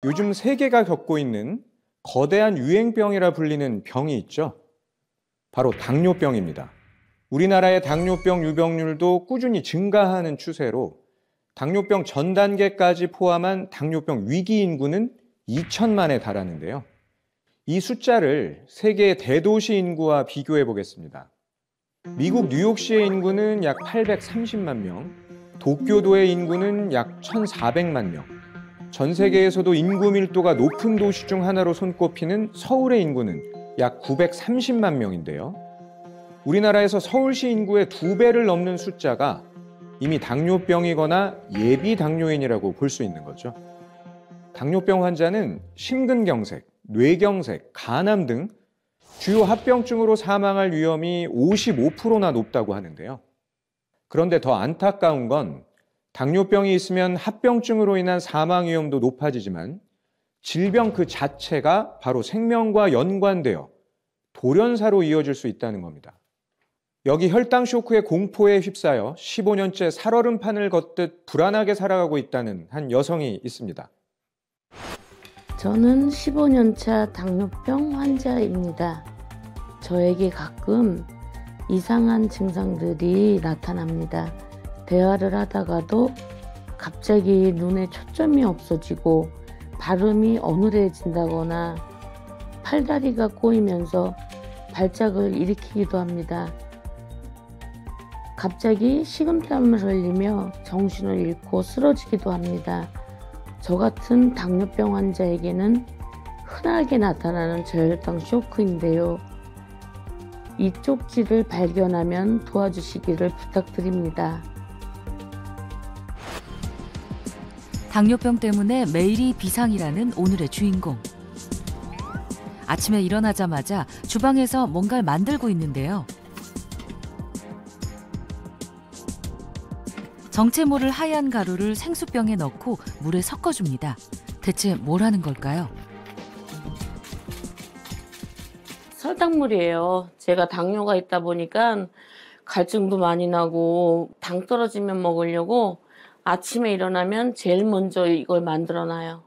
요즘 세계가 겪고 있는 거대한 유행병이라 불리는 병이 있죠. 바로 당뇨병입니다. 우리나라의 당뇨병 유병률도 꾸준히 증가하는 추세로 당뇨병 전 단계까지 포함한 당뇨병 위기 인구는 2천만에 달하는데요. 이 숫자를 세계 대도시 인구와 비교해 보겠습니다. 미국 뉴욕시의 인구는 약 830만 명, 도쿄도의 인구는 약 1,400만 명, 전 세계에서도 인구 밀도가 높은 도시 중 하나로 손꼽히는 서울의 인구는 약 930만 명인데요. 우리나라에서 서울시 인구의 2배를 넘는 숫자가 이미 당뇨병이거나 예비 당뇨인이라고 볼 수 있는 거죠. 당뇨병 환자는 심근경색, 뇌경색, 간암 등 주요 합병증으로 사망할 위험이 55%나 높다고 하는데요. 그런데 더 안타까운 건 당뇨병이 있으면 합병증으로 인한 사망 위험도 높아지지만 질병 그 자체가 바로 생명과 연관되어 돌연사로 이어질 수 있다는 겁니다. 여기 혈당 쇼크의 공포에 휩싸여 15년째 살얼음판을 걷듯 불안하게 살아가고 있다는 한 여성이 있습니다. 저는 15년차 당뇨병 환자입니다. 저에게 가끔 이상한 증상들이 나타납니다. 대화를 하다가도 갑자기 눈에 초점이 없어지고 발음이 어눌해진다거나 팔다리가 꼬이면서 발작을 일으키기도 합니다. 갑자기 식은땀을 흘리며 정신을 잃고 쓰러지기도 합니다. 저 같은 당뇨병 환자에게는 흔하게 나타나는 저혈당 쇼크인데요. 이 쪽지를 발견하면 도와주시기를 부탁드립니다. 당뇨병 때문에 매일이 비상이라는 오늘의 주인공. 아침에 일어나자마자 주방에서 뭔가를 만들고 있는데요. 정체 모를 하얀 가루를 생수병에 넣고 물에 섞어줍니다. 대체 뭘 하는 걸까요? 설탕물이에요. 제가 당뇨가 있다 보니까 갈증도 많이 나고 당 떨어지면 먹으려고 아침에 일어나면 제일 먼저 이걸 만들어놔요.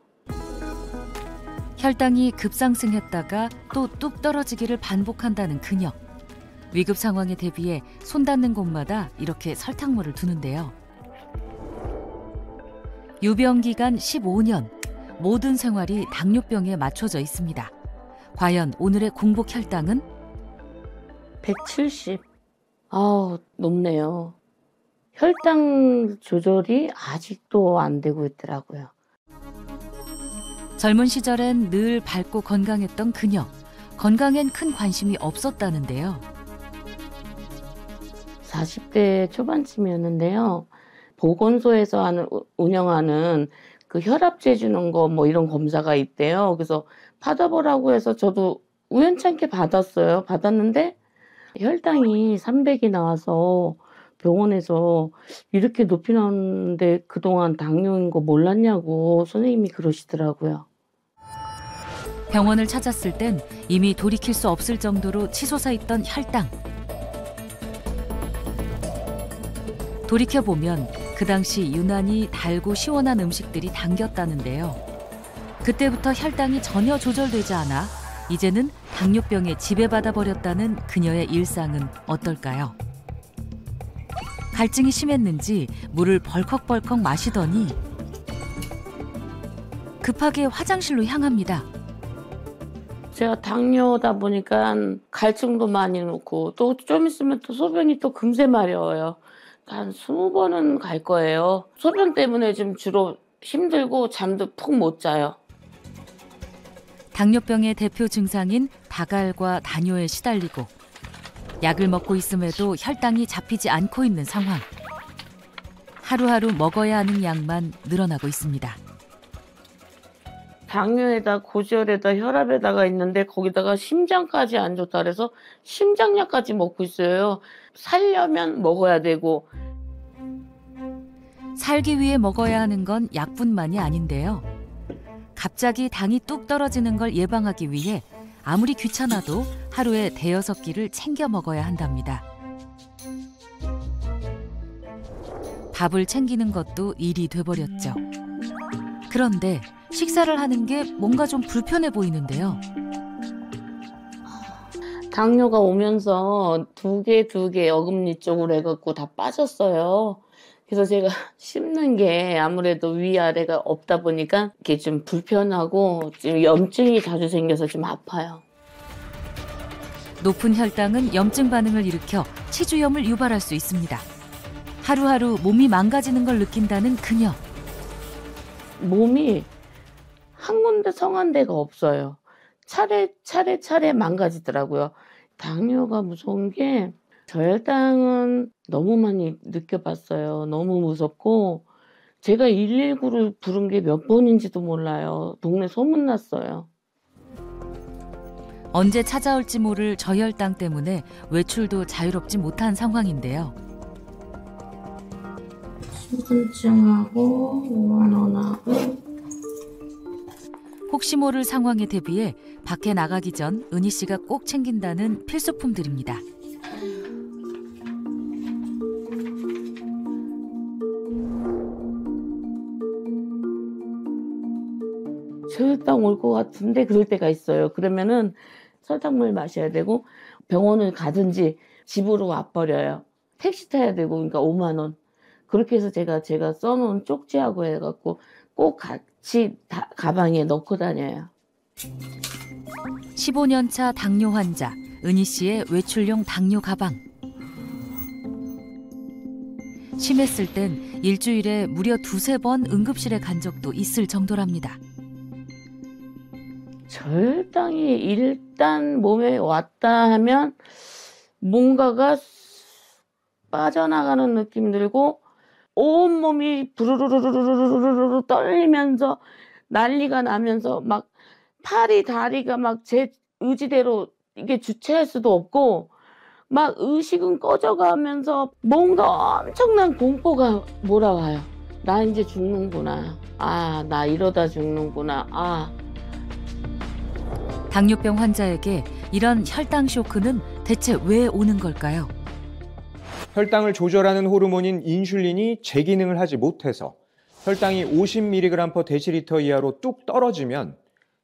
혈당이 급상승했다가 또 뚝 떨어지기를 반복한다는 그녀. 위급 상황에 대비해 손 닿는 곳마다 이렇게 설탕물을 두는데요. 유병 기간 15년, 모든 생활이 당뇨병에 맞춰져 있습니다. 과연 오늘의 공복 혈당은? 170. 높네요. 혈당 조절이 아직도 안 되고 있더라고요. 젊은 시절엔 늘 밝고 건강했던 그녀. 건강엔 큰 관심이 없었다는데요. 40대 초반쯤이었는데요. 보건소에서 운영하는 그 혈압 재주는 거 뭐 이런 검사가 있대요. 그래서 받아보라고 해서 저도 우연찮게 받았어요. 받았는데 혈당이 300이 나와서 병원에서 이렇게 높이 나오는데 그동안 당뇨인 거 몰랐냐고 선생님이 그러시더라고요. 병원을 찾았을 땐 이미 돌이킬 수 없을 정도로 치솟아 있던 혈당. 돌이켜보면 그 당시 유난히 달고 시원한 음식들이 당겼다는데요. 그때부터 혈당이 전혀 조절되지 않아 이제는 당뇨병에 지배받아 버렸다는 그녀의 일상은 어떨까요? 갈증이 심했는지 물을 벌컥벌컥 마시더니 급하게 화장실로 향합니다. 제가 당뇨다 보니까 갈증도 많이 나고 또 좀 있으면 또 소변이 또 금세 마려워요. 한 20번은 갈 거예요. 소변 때문에 좀 주로 힘들고 잠도 푹 못 자요. 당뇨병의 대표 증상인 다갈과 다뇨에 시달리고 약을 먹고 있음에도 혈당이 잡히지 않고 있는 상황. 하루하루 먹어야 하는 양만 늘어나고 있습니다. 당뇨에다 고지혈에다 혈압에다가 있는데 거기다가 심장까지 안 좋다 그래서 심장약까지 먹고 있어요. 살려면 먹어야 되고. 살기 위해 먹어야 하는 건 약뿐만이 아닌데요. 갑자기 당이 뚝 떨어지는 걸 예방하기 위해 아무리 귀찮아도 하루에 5끼를 챙겨 먹어야 한답니다. 밥을 챙기는 것도 일이 돼버렸죠. 그런데 식사를 하는 게 뭔가 좀 불편해 보이는데요. 당뇨가 오면서 두 개 어금니 쪽으로 해갖고 다 빠졌어요. 그래서 제가 씹는 게 아무래도 위아래가 없다 보니까 이게 좀 불편하고 지금 염증이 자주 생겨서 좀 아파요. 높은 혈당은 염증 반응을 일으켜 치주염을 유발할 수 있습니다. 하루하루 몸이 망가지는 걸 느낀다는 그녀. 몸이 한 군데 성한 데가 없어요. 차례 망가지더라고요. 당뇨가 무서운 게 저혈당은 너무 많이 느껴봤어요. 너무 무섭고 제가 119를 부른 게 몇 번인지도 몰라요. 동네 소문났어요. 언제 찾아올지 모를 저혈당 때문에 외출도 자유롭지 못한 상황인데요. 수술증하고 5만 원하고 혹시 모를 상황에 대비해 밖에 나가기 전 은희 씨가 꼭 챙긴다는 필수품들입니다. 저혈당 올 것 같은데 그럴 때가 있어요. 그러면은 설탕물 마셔야 되고 병원을 가든지 집으로 와버려요. 택시 타야 되고 그러니까 5만 원. 그렇게 해서 제가 써놓은 쪽지하고 해갖고 꼭 같이 가방에 넣고 다녀요. 15년 차 당뇨 환자 은희 씨의 외출용 당뇨 가방. 심했을 땐 일주일에 무려 2-3번 응급실에 간 적도 있을 정도랍니다. 저혈당이 일단 몸에 왔다 하면 뭔가가 빠져나가는 느낌 들고 온몸이 부르르르르르르르 떨리면서 난리가 나면서 막 팔이 다리가 막 제 의지대로 이게 주체할 수도 없고 막 의식은 꺼져가면서 뭔가 엄청난 공포가 몰아와요. 나 이제 죽는구나. 아, 나 이러다 죽는구나. 아. 당뇨병 환자에게 이런 혈당 쇼크는 대체 왜 오는 걸까요? 혈당을 조절하는 호르몬인 인슐린이 제기능을 하지 못해서 혈당이 50mg/dL 이하로 뚝 떨어지면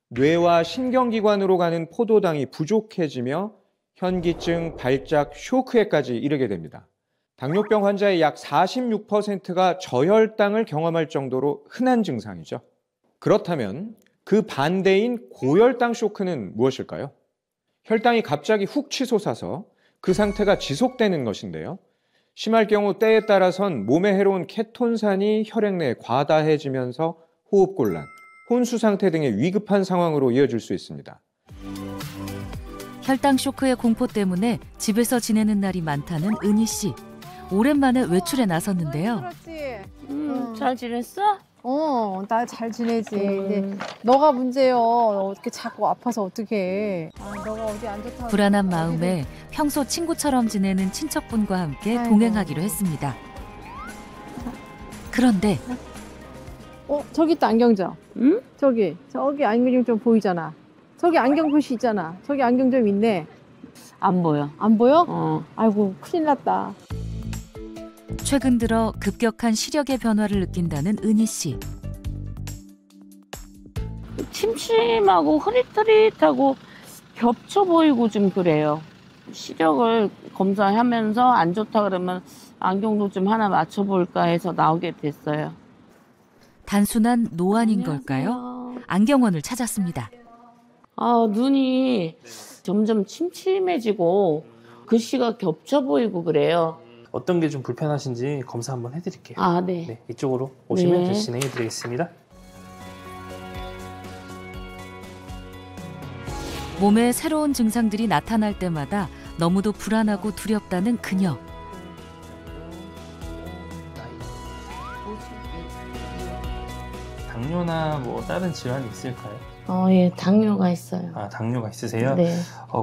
뇌와 신경기관으로 가는 포도당이 부족해지며 현기증, 발작, 쇼크에까지 이르게 됩니다. 당뇨병 환자의 약 46%가 저혈당을 경험할 정도로 흔한 증상이죠. 그렇다면 그 반대인 고혈당 쇼크는 무엇일까요? 혈당이 갑자기 훅 치솟아서 그 상태가 지속되는 것인데요. 심할 경우 때에 따라선 몸에 해로운 케톤산이 혈액 내에 과다해지면서 호흡곤란, 혼수 상태 등의 위급한 상황으로 이어질 수 있습니다. 혈당 쇼크의 공포 때문에 집에서 지내는 날이 많다는 은희 씨. 오랜만에 외출에 나섰는데요. 그렇지. 잘 지냈어? 나 잘 지내지. 이제 너가 문제요. 어떻게 자꾸 아파서 어떡해. 너가 어디 안 좋다고. 불안한 마음에 평소 친구처럼 지내는 친척분과 함께 아이고. 동행하기로 했습니다. 그런데 저기 있다 안경점. 응? 저기 안경점 보이잖아. 저기 안경 표시 있잖아. 저기 안경점 있네. 안 보여. 안 보여? 아이고, 큰일 났다. 최근 들어 급격한 시력의 변화를 느낀다는 은희 씨. 침침하고 흐릿흐릿하고 겹쳐 보이고 좀 그래요. 시력을 검사하면서 안 좋다 그러면 안경도 좀 하나 맞춰볼까 해서 나오게 됐어요. 단순한 노안인 걸까요? 안경원을 찾았습니다. 눈이 점점 침침해지고 글씨가 겹쳐 보이고 그래요. 어떤 게 좀 불편하신지 검사 한번 해드릴게요. 네. 네, 이쪽으로 오시면 네. 진행해드리겠습니다. 몸에 새로운 증상들이 나타날 때마다 너무도 불안하고 두렵다는 그녀. 당뇨나 뭐 다른 질환이 있을까요? 예, 당뇨가 있어요. 당뇨가 있으세요? 네.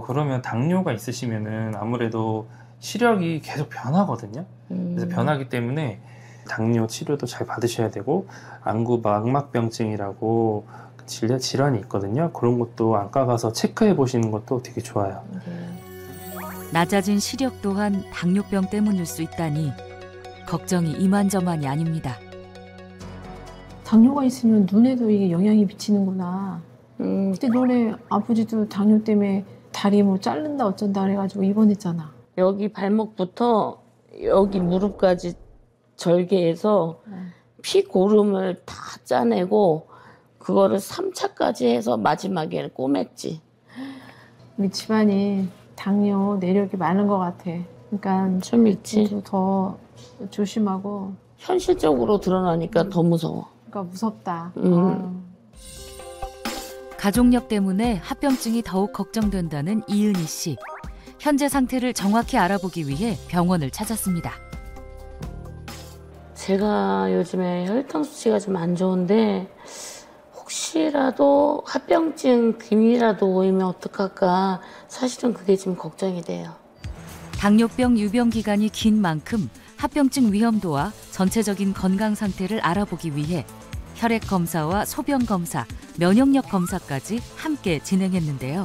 그러면 당뇨가 있으시면은 아무래도 시력이 계속 변하거든요. 그래서 변하기 때문에 당뇨 치료도 잘 받으셔야 되고 안구 망막병증이라고 질환이 있거든요. 그런 것도 안과 가서 체크해 보시는 것도 되게 좋아요. 낮아진 시력 또한 당뇨병 때문일 수 있다니 걱정이 이만저만이 아닙니다. 당뇨가 있으면 눈에도 이게 영향이 미치는구나. 그때 너네 아버지도 당뇨 때문에 다리 뭐 자른다 어쩐다 그래가지고 입원했잖아. 여기 발목부터 여기 무릎까지 절개해서 피고름을 다 짜내고 그거를 3차까지 해서 마지막에 꼬맸지. 우리 집안이 당뇨 내력이 많은 것 같아. 그러니까 좀 있지. 더 조심하고. 현실적으로 드러나니까 더 무서워. 그러니까 무섭다. 가족력 때문에 합병증이 더욱 걱정된다는 이은희 씨. 현재 상태를 정확히 알아보기 위해 병원을 찾았습니다. 제가 요즘에 혈당 수치가 좀 안 좋은데 혹시라도 합병증 비밀이라도 오이면 어떡할까 사실은 그게 지금 걱정이 돼요. 당뇨병 유병 기간이 긴 만큼 합병증 위험도와 전체적인 건강 상태를 알아보기 위해 혈액 검사와 소변 검사, 면역력 검사까지 함께 진행했는데요.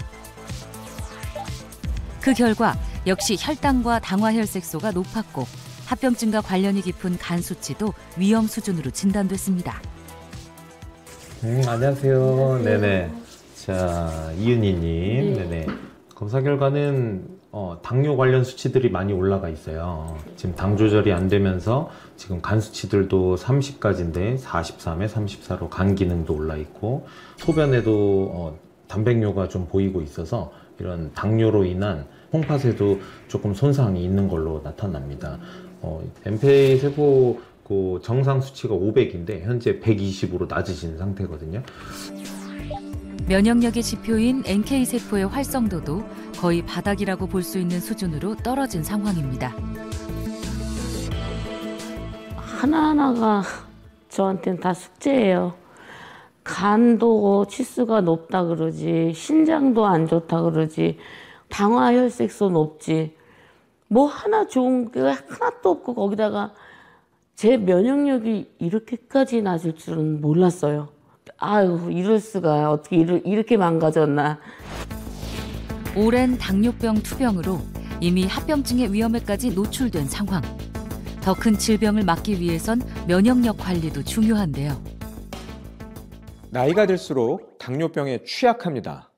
그 결과 역시 혈당과 당화혈색소가 높았고 합병증과 관련이 깊은 간 수치도 위험 수준으로 진단됐습니다. 안녕하세요. 네네. 자, 이은희님. 네네. 검사 결과는 당뇨 관련 수치들이 많이 올라가 있어요. 지금 당 조절이 안 되면서 지금 간 수치들도 30까지인데 43에 34로 간 기능도 올라 있고 소변에도 단백뇨가 좀 보이고 있어서 이런 당뇨로 인한 홍파세도 조금 손상이 있는 걸로 나타납니다. 엠페이 세포 정상 수치가 500인데 현재 120으로 낮으신 상태거든요. 면역력의 지표인 NK세포의 활성도도 거의 바닥이라고 볼 수 있는 수준으로 떨어진 상황입니다. 하나하나가 저한테는 다 숙제예요. 간도 치수가 높다 그러지, 신장도 안 좋다 그러지, 당화혈색소 높지, 뭐 하나 좋은 게 하나도 없고 거기다가 제 면역력이 이렇게까지 낮을 줄은 몰랐어요. 아유, 이럴 수가. 어떻게 이렇게 망가졌나. 오랜 당뇨병 투병으로 이미 합병증의 위험에까지 노출된 상황. 더 큰 질병을 막기 위해선 면역력 관리도 중요한데요. 나이가 들수록 당뇨병에 취약합니다.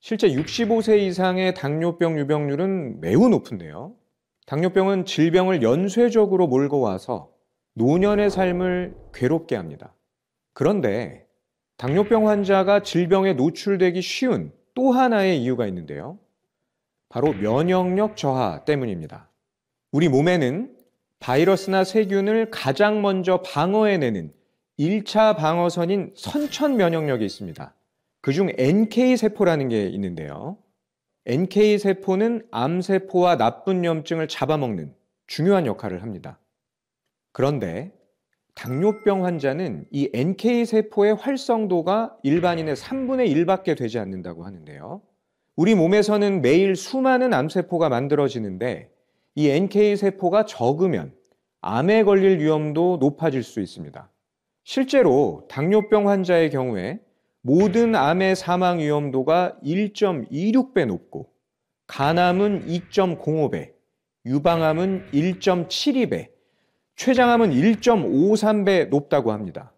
실제 65세 이상의 당뇨병 유병률은 매우 높은데요. 당뇨병은 질병을 연쇄적으로 몰고 와서 노년의 삶을 괴롭게 합니다. 그런데 당뇨병 환자가 질병에 노출되기 쉬운 또 하나의 이유가 있는데요. 바로 면역력 저하 때문입니다. 우리 몸에는 바이러스나 세균을 가장 먼저 방어해내는 1차 방어선인 선천 면역력이 있습니다. 그중 NK세포라는 게 있는데요. NK세포는 암세포와 나쁜 염증을 잡아먹는 중요한 역할을 합니다. 그런데 당뇨병 환자는 이 NK세포의 활성도가 일반인의 3분의 1밖에 되지 않는다고 하는데요. 우리 몸에서는 매일 수많은 암세포가 만들어지는데 이 NK세포가 적으면 암에 걸릴 위험도 높아질 수 있습니다. 실제로 당뇨병 환자의 경우에 모든 암의 사망 위험도가 1.26배 높고 간암은 2.05배, 유방암은 1.72배, 췌장암은 1.53배 높다고 합니다.